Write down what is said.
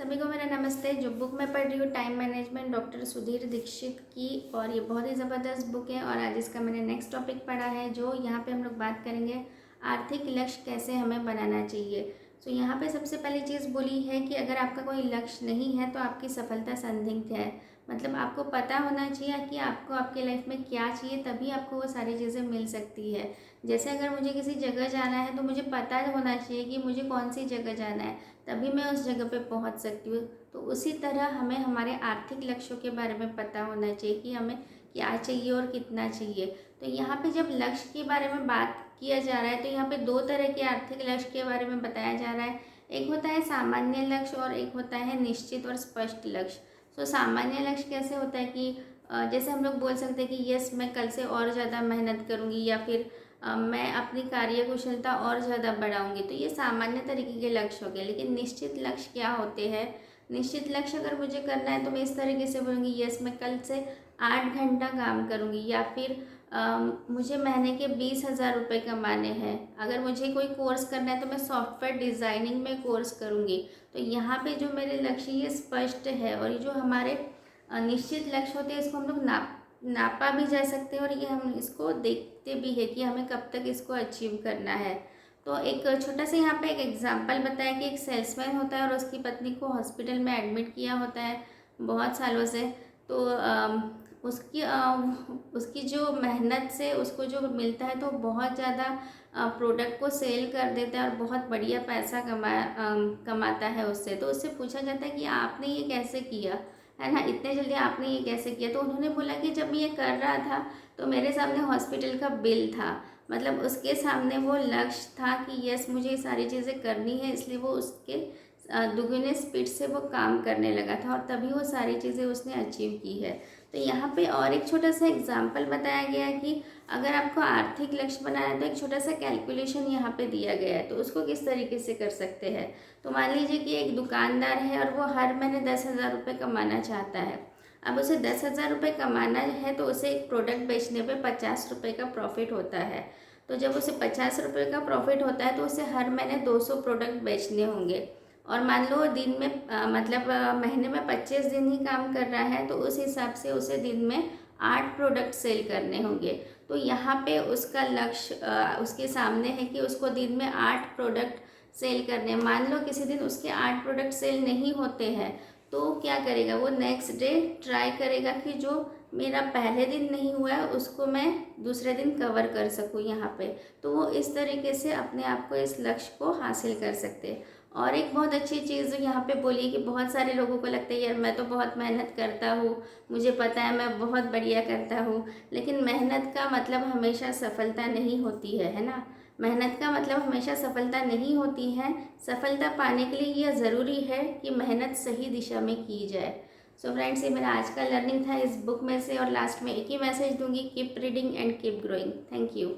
सभी को मेरा नमस्ते। जो बुक मैं पढ़ रही हूँ time management doctor Sudhir Dixit की, और ये बहुत ही ज़बरदस्त बुक है। और आज इसका मैंने नेक्स्ट टॉपिक पढ़ा है, जो यहाँ पे हम लोग बात करेंगे आर्थिक लक्ष्य कैसे हमें बनाना चाहिए। तो यहाँ पे सबसे पहली चीज़ बोली है कि अगर आपका कोई लक्ष्य नहीं है तो आपकी सफलता संदिग्ध है। मतलब आपको पता होना चाहिए कि आपको आपके लाइफ में क्या चाहिए, तभी आपको वो सारी चीज़ें मिल सकती है। जैसे अगर मुझे किसी जगह जाना है तो मुझे पता होना चाहिए कि मुझे कौन सी जगह जाना है, तभी मैं उस जगह पे पहुंच सकती हूँ। तो उसी तरह हमें हमारे आर्थिक लक्ष्यों के बारे में पता होना चाहिए कि हमें क्या चाहिए और कितना चाहिए। तो यहाँ पे जब लक्ष्य के बारे में बात किया जा रहा है तो यहाँ पे दो तरह के आर्थिक लक्ष्य के बारे में बताया जा रहा है। एक होता है सामान्य लक्ष्य और एक होता है निश्चित और स्पष्ट लक्ष्य। तो सामान्य लक्ष्य कैसे होता है कि जैसे हम लोग बोल सकते हैं कि यस, मैं कल से और ज़्यादा मेहनत करूँगी, या फिर मैं अपनी कार्य कुशलता और ज़्यादा बढ़ाऊंगी। तो ये सामान्य तरीके के लक्ष्य हो गए। लेकिन निश्चित लक्ष्य क्या होते हैं? निश्चित लक्ष्य अगर मुझे करना है तो मैं इस तरीके से बोलूँगी, यस, मैं कल से 8 घंटा काम करूँगी, या फिर मुझे महीने के 20,000 रुपये कमाने हैं। अगर मुझे कोई कोर्स करना है तो मैं सॉफ्टवेयर डिज़ाइनिंग में कोर्स करूँगी। तो यहाँ पे जो मेरे लक्ष्य ये स्पष्ट है। और ये जो हमारे निश्चित लक्ष्य होते हैं, इसको हम लोग नापा भी जा सकते हैं, और ये हम इसको देखते भी है कि हमें कब तक इसको अचीव करना है। तो एक छोटा सा यहाँ पे एक एग्जांपल बताया कि एक सेल्समैन होता है और उसकी पत्नी को हॉस्पिटल में एडमिट किया होता है बहुत सालों से। तो उसकी जो मेहनत से उसको जो मिलता है तो बहुत ज़्यादा प्रोडक्ट को सेल कर देता है और बहुत बढ़िया पैसा कमाता है उससे। तो उससे पूछा जाता है कि आपने ये कैसे किया, है ना, इतने जल्दी आपने ये कैसे किया? तो उन्होंने बोला कि जब मैं ये कर रहा था तो मेरे सामने हॉस्पिटल का बिल था। मतलब उसके सामने वो लक्ष्य था कि यस, मुझे ये सारी चीज़ें करनी है, इसलिए वो उसके दुगने स्पीड से वो काम करने लगा था, और तभी वो सारी चीज़ें उसने अचीव की है। तो यहाँ पे और एक छोटा सा एग्जाम्पल बताया गया है कि अगर आपको आर्थिक लक्ष्य बनाना है तो एक छोटा सा कैलकुलेशन यहाँ पे दिया गया है। तो उसको किस तरीके से कर सकते हैं? तो मान लीजिए कि एक दुकानदार है और वो हर महीने 10,000 रुपये कमाना चाहता है। अब उसे 10,000 रुपये कमाना है तो उसे एक प्रोडक्ट बेचने पे 50 रुपये का प्रॉफिट होता है। तो जब उसे 50 रुपये का प्रॉफिट होता है तो उसे हर महीने 200 प्रोडक्ट बेचने होंगे। और मान लो दिन में महीने में 25 दिन ही काम कर रहा है, तो उस हिसाब से उसे दिन में 8 प्रोडक्ट सेल करने होंगे। तो यहाँ पे उसका लक्ष्य उसके सामने है कि उसको दिन में 8 प्रोडक्ट सेल करने। मान लो किसी दिन उसके 8 प्रोडक्ट सेल नहीं होते हैं, तो क्या करेगा? वो नेक्स्ट डे ट्राई करेगा कि जो मेरा पहले दिन नहीं हुआ है उसको मैं दूसरे दिन कवर कर सकूँ यहाँ पे। तो वो इस तरीके से अपने आप को इस लक्ष्य को हासिल कर सकते हैं। और एक बहुत अच्छी चीज़ यहाँ पे बोली कि बहुत सारे लोगों को लगता है यार मैं तो बहुत मेहनत करता हूँ, मुझे पता है मैं बहुत बढ़िया करता हूँ, लेकिन मेहनत का मतलब हमेशा सफलता नहीं होती है ना। मेहनत का मतलब हमेशा सफलता नहीं होती है। सफलता पाने के लिए यह ज़रूरी है कि मेहनत सही दिशा में की जाए। सो फ्रेंड्स, ये मेरा आज का लर्निंग था इस बुक में से। और लास्ट में एक ही मैसेज दूंगी, keep reading and keep growing. Thank you.